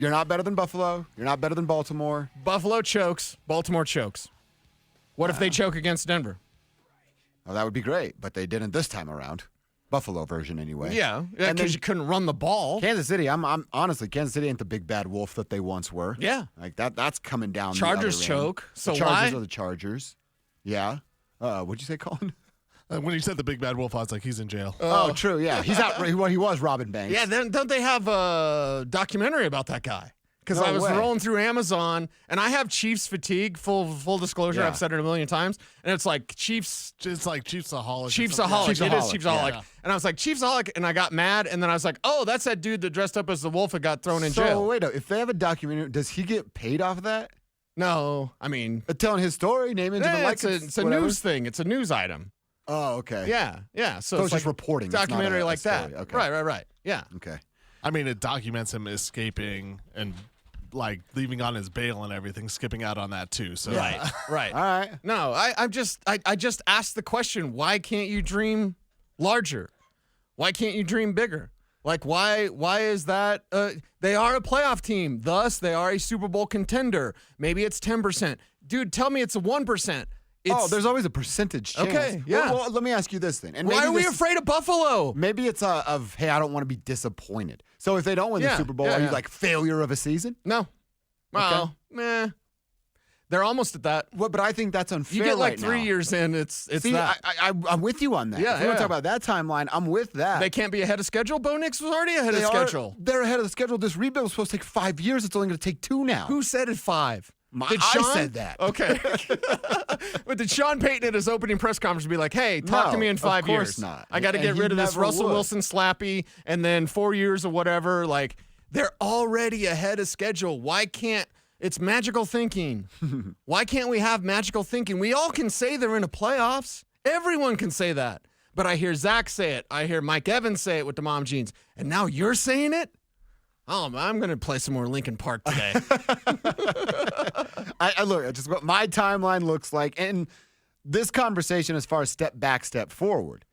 You're not better than Buffalo. You're not better than Baltimore. Buffalo chokes. Baltimore chokes. What if they choke against Denver? Oh, that would be great, but they didn't this time around. Buffalo version, anyway. Yeah, because you couldn't run the ball. Kansas City, I'm honestly, Kansas City ain't the big bad wolf that they once were. Yeah, like that's coming down. Chargers the other choke. End. So the Chargers why? are the Chargers. Yeah. What'd you say, Colin? When you said the big bad wolf, I was like, he's in jail. Oh, true. Yeah, he's out. He was Robin Banks. Yeah. Then don't they have a documentary about that guy? Because I was rolling through Amazon, and I have Chiefs fatigue. Full disclosure, I've said it a million times, and it's like Chiefs. It's like Chiefsaholic. Chiefsaholic. It is Chiefsaholic. Yeah. And I was like Chiefsaholic, and I got mad, and then I was like, oh, that's that dude that dressed up as the wolf and got thrown in jail. So wait, if they have a documentary, does he get paid off of that? No, I mean telling his story, name, image, and likeness. It's a news thing. It's a news item. Oh, okay. Yeah. So it's just reporting. Documentary it's not like that. Okay. Right. Yeah. Okay. I mean, it documents him escaping and like leaving on his bail and everything, skipping out on that too. So Right. All right. No, I just asked the question, why can't you dream larger? Why can't you dream bigger? Like, why is that? They are a playoff team. Thus, they are a Super Bowl contender. Maybe it's 10%. Dude, tell me it's a 1%. There's always a percentage chance. Okay, yeah. Well, let me ask you this then. And why are we afraid of Buffalo? Maybe it's hey, I don't want to be disappointed. So if they don't win the Super Bowl, are you like failure of a season? No. Well, meh. They're almost at that. Well, but I think that's unfair. You get like right 3 now. years in, it's See, that. I'm with you on that. Yeah, if we want to talk about that timeline, I'm with that. They can't be ahead of schedule? Bo Nix was already ahead of schedule. They're ahead of the schedule. This rebuild was supposed to take 5 years. It's only going to take 2 now. Who said it 5? I said that. Okay. But did Sean Payton at his opening press conference be like, hey, talk to me in 5 years? Of course not. I got to get rid of this Russell Wilson slappy and then 4 years or whatever. Like, they're already ahead of schedule. Why can't – it's magical thinking. Why can't we have magical thinking? We all can say they're in the playoffs. Everyone can say that. But I hear Zach say it. I hear Mike Evans say it with the mom jeans. And now you're saying it? Oh, I'm going to play some more Linkin Park today. I look, just what my timeline looks like. And this conversation as far as step back, step forward.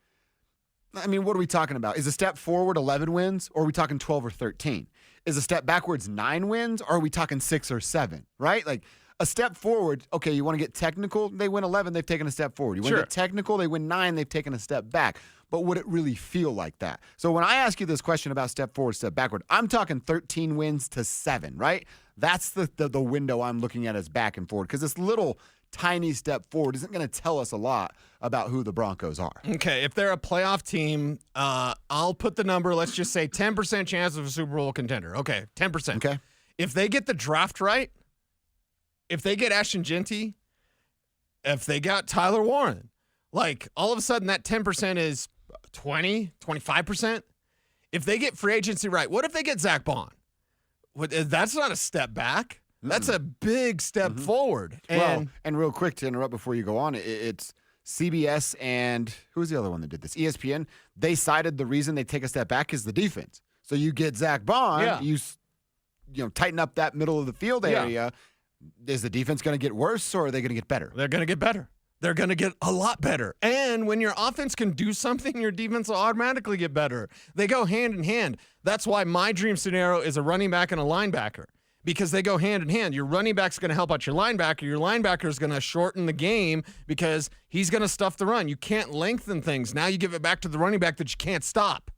I mean, what are we talking about? Is a step forward 11 wins, or are we talking 12 or 13? Is a step backwards 9 wins, or are we talking 6 or 7, right? Like a step forward, okay, you want to get technical, they win 11, they've taken a step forward. You want to get technical, they win 9, they've taken a step back. But would it really feel like that? So when I ask you this question about step forward, step backward, I'm talking 13 wins to 7, right? That's the window I'm looking at as back and forward, because this little tiny step forward isn't going to tell us a lot about who the Broncos are. Okay, if they're a playoff team, I'll put the number, let's just say 10% chance of a Super Bowl contender. Okay, 10%. Okay. If they get the draft right, if they get Ashton Genty, if they got Tyler Warren, like all of a sudden that 10% is 20, 25%. If they get free agency right, what if they get Zach Bond? That's not a step back. That's a big step forward. And real quick to interrupt before you go on, it's CBS and who was the other one that did this? ESPN. They cited the reason they take a step back is the defense. So you get Zach Bond, you tighten up that middle of the field area. Is the defense going to get worse, or are they going to get better? They're going to get better. They're going to get a lot better. And when your offense can do something, your defense will automatically get better. They go hand in hand. That's why my dream scenario is a running back and a linebacker, because they go hand in hand. Your running back's going to help out your linebacker. Your linebacker is going to shorten the game because he's going to stuff the run. You can't lengthen things. Now you give it back to the running back that you can't stop.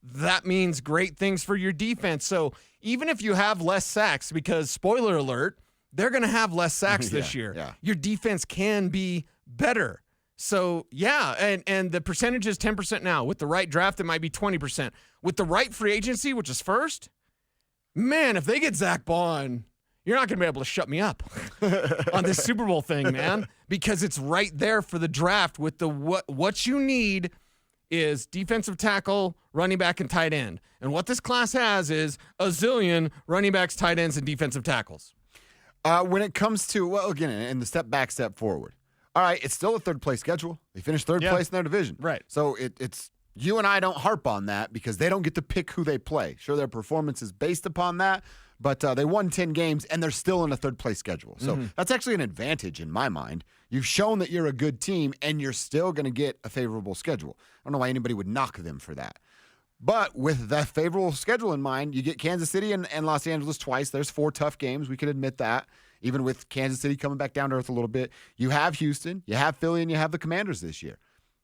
That means great things for your defense. So even if you have less sacks, because spoiler alert, they're going to have less sacks this year. Yeah. Your defense can be better. So, and the percentage is 10% now. With the right draft, it might be 20%. With the right free agency, which is first, man, if they get Zach Bond, you're not going to be able to shut me up on this Super Bowl thing, man, because it's right there for the draft with the what you need is defensive tackle, running back, and tight end. And what this class has is a zillion running backs, tight ends, and defensive tackles. When it comes to, well, again, in the step back, step forward. All right, it's still a third-place schedule. They finished third place in their division. Right. So it's you and I don't harp on that because they don't get to pick who they play. Sure, their performance is based upon that, but they won 10 games, and they're still in a third-place schedule. So that's actually an advantage in my mind. You've shown that you're a good team, and you're still going to get a favorable schedule. I don't know why anybody would knock them for that. But with that favorable schedule in mind, you get Kansas City and Los Angeles twice. There's 4 tough games. We can admit that. Even with Kansas City coming back down to earth a little bit. You have Houston, you have Philly, and you have the Commanders this year.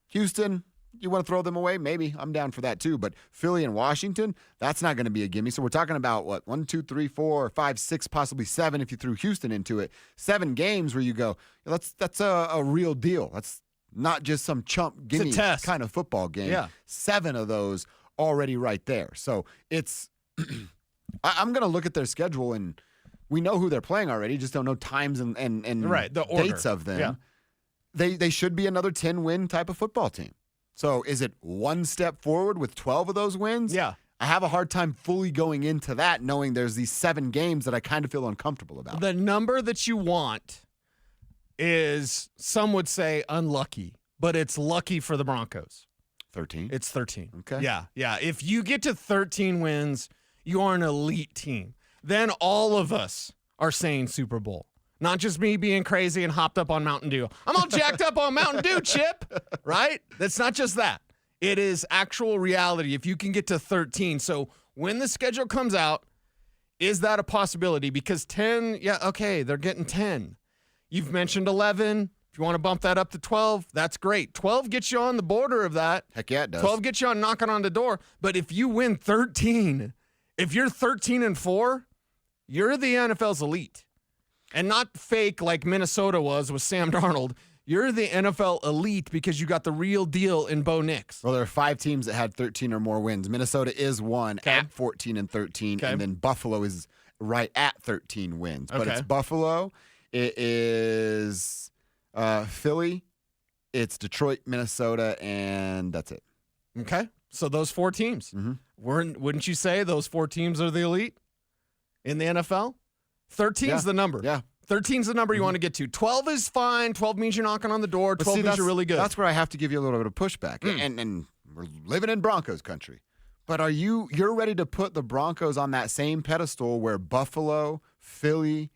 Houston, you want to throw them away? Maybe. I'm down for that too. But Philly and Washington, that's not going to be a gimme. So we're talking about, 1, 2, 3, 4, 5, 6, possibly 7 if you threw Houston into it. 7 games where you go, that's a real deal. That's not just some chump gimme kind of football game. Yeah. 7 of those already right there. So it's I'm going to look at their schedule, and we know who they're playing already, just don't know times and the dates of them. Yeah. They should be another 10-win type of football team. So is it one step forward with 12 of those wins? Yeah. I have a hard time fully going into that knowing there's these 7 games that I kind of feel uncomfortable about. The number that you want is, some would say, unlucky, but it's lucky for the Broncos. 13? It's 13. Okay. Yeah. If you get to 13 wins, you are an elite team. Then all of us are saying Super Bowl. Not just me being crazy and hopped up on Mountain Dew. I'm all jacked up on Mountain Dew, Chip, right? That's not just that. It is actual reality if you can get to 13. So when the schedule comes out, is that a possibility? Because 10, they're getting 10. You've mentioned 11. If you want to bump that up to 12, that's great. 12 gets you on the border of that. Heck yeah, it does. 12 gets you on knocking on the door. But if you win 13, if you're 13-4, you're the NFL's elite. And not fake like Minnesota was with Sam Darnold. You're the NFL elite because you got the real deal in Bo Nix. Well, there are 5 teams that had 13 or more wins. Minnesota is one at 14-13, and then Buffalo is right at 13 wins. But it's Buffalo, it is Philly, it's Detroit, Minnesota, and that's it. Okay, so those 4 teams. Mm-hmm. Wouldn't you say those 4 teams are the elite in the NFL? 13's the number. Yeah. 13's the number you want to get to. 12 is fine. 12 means you're knocking on the door. 12 means you're really good. That's where I have to give you a little bit of pushback. And we're living in Broncos country. But you're ready to put the Broncos on that same pedestal where Buffalo, Philly,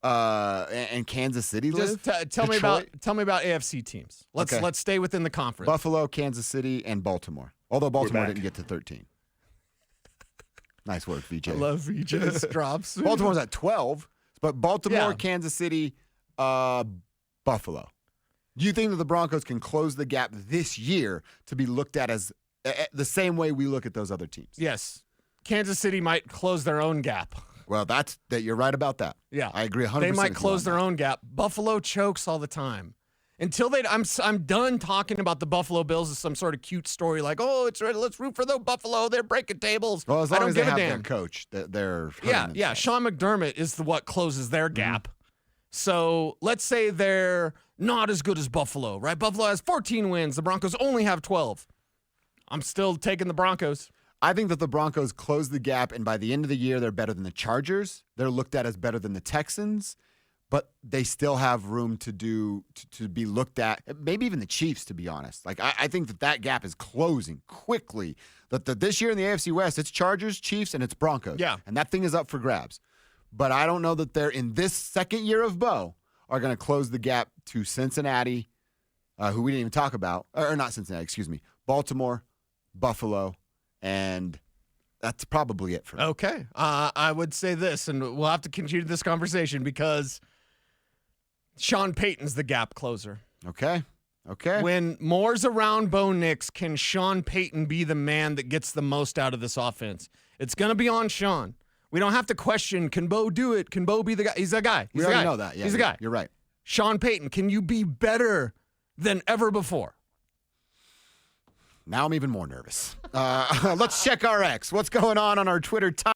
and Kansas City live? Tell me about AFC teams. Let's stay within the conference. Buffalo, Kansas City, and Baltimore. Although Baltimore didn't get to 13. Nice work, VJ. I love VJ's drops. Baltimore's at 12, but Baltimore, Yeah. Kansas City, Buffalo. Do you think that the Broncos can close the gap this year to be looked at as the same way we look at those other teams? Yes. Kansas City might close their own gap. Well, you're right about that. Yeah. I agree 100%. They might close their own gap. Buffalo chokes all the time. Until I'm done talking about the Buffalo Bills as some sort of cute story like, oh, let's root for the Buffalo. They're breaking tables. Well, as I long don't as they give a have damn. their coach, they're Yeah. Sean McDermott is what closes their gap. So let's say they're not as good as Buffalo, right? Buffalo has 14 wins. The Broncos only have 12. I'm still taking the Broncos. I think that the Broncos close the gap, and by the end of the year, they're better than the Chargers. They're looked at as better than the Texans, but they still have room to be looked at. Maybe even the Chiefs, to be honest. Like I think that gap is closing quickly. That this year in the AFC West, it's Chargers, Chiefs, and it's Broncos. Yeah, and that thing is up for grabs. But I don't know that they're in this second year of Bo are going to close the gap to Cincinnati, who we didn't even talk about, or not Cincinnati, excuse me, Baltimore, Buffalo. And that's probably it for me. Okay. I would say this, and we'll have to continue this conversation because Sean Payton's the gap closer. Okay. When Moore's around Bo Nix, can Sean Payton be the man that gets the most out of this offense? It's going to be on Sean. We don't have to question, can Bo do it? Can Bo be the guy? He's a guy. We already know that. Yeah, He's a guy. You're right. Sean Payton, can you be better than ever before? Now I'm even more nervous. Let's check our X. What's going on our Twitter